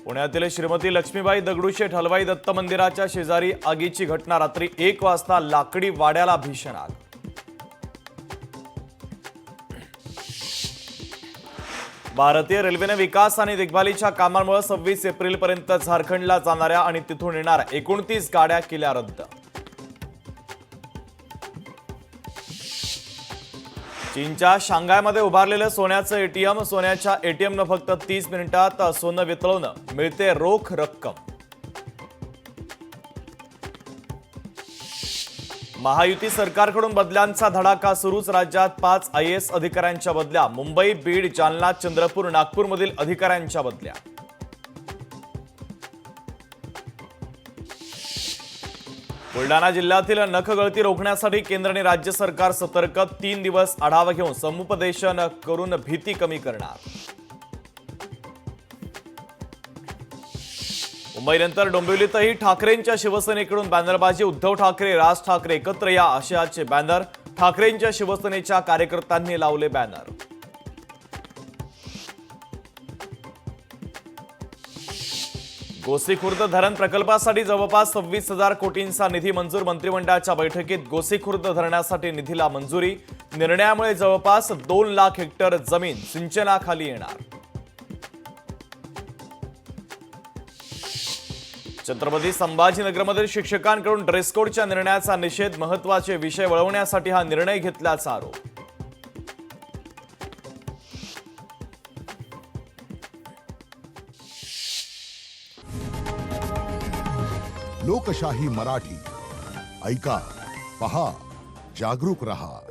पुण्यातील श्रीमती लक्ष्मीबाई दगडूशेठ हलवाई दत्त मंदिराच्या शेजारी आगीची घटना। रात्री 1 वाजता लाकडी वाड्याला भीषण आग। भारतीय रेल्वेने विकास आणि देखभालीच्या कामांमुळे 26 एप्रिलपर्यंत झारखंडला जाणाऱ्या आणि तिथून येणाऱ्या 29 गाड्या केल्या रद्द। चीनच्या शांघायमध्ये उभारलेलं सोन्याचं एटीएम। सोन्याच्या एटीएमनं फक्त 30 मिनिटात सोनं वितळवणं, मिळते रोख रक्कम। महायुती सरकारकडून बदल्यांचा धडाका सुरूच। राज्यात 5 IAS अधिकाऱ्यांच्या बदल्या। मुंबई, बीड, जालना, चंद्रपूर, नागपूरमधील अधिकाऱ्यांच्या बदल्या। बुलढाणा जिल्ह्यातील नखगळती रोखण्यासाठी केंद्र आणि राज्य सरकार सतर्क। 3 दिवस आढावा घेऊन समुपदेशन करून भीती कमी करणार। मुंबईनंतर डोंबिवलीतही ठाकरेंच्या शिवसेनेकडून बॅनरबाजी। उद्धव ठाकरे, राज ठाकरे एकत्र या आशयाचे बॅनर। ठाकरेंच्या शिवसेनेच्या कार्यकर्त्यांनी लावले बॅनर। गोसीखुर्द धरण प्रकल्पासाठी जवळपास 26,000 कोटींचा निधी मंजूर। मंत्रिमंडळाच्या बैठकीत गोसीखुर्द धरणासाठी निधीला मंजुरी। निर्णयामुळे जवळपास 2 लाख हेक्टर जमीन सिंचनाखाली येणार। छत्रपती संभाजीनगरमधील शिक्षकांकडून ड्रेस कोडच्या निर्णयाचा निषेध। महत्त्वाचे विषय वळवण्यासाठी हा निर्णय घेतल्याचा आरोप। लोकशाही मराठी ऐका, पहा, जागरूक रहा।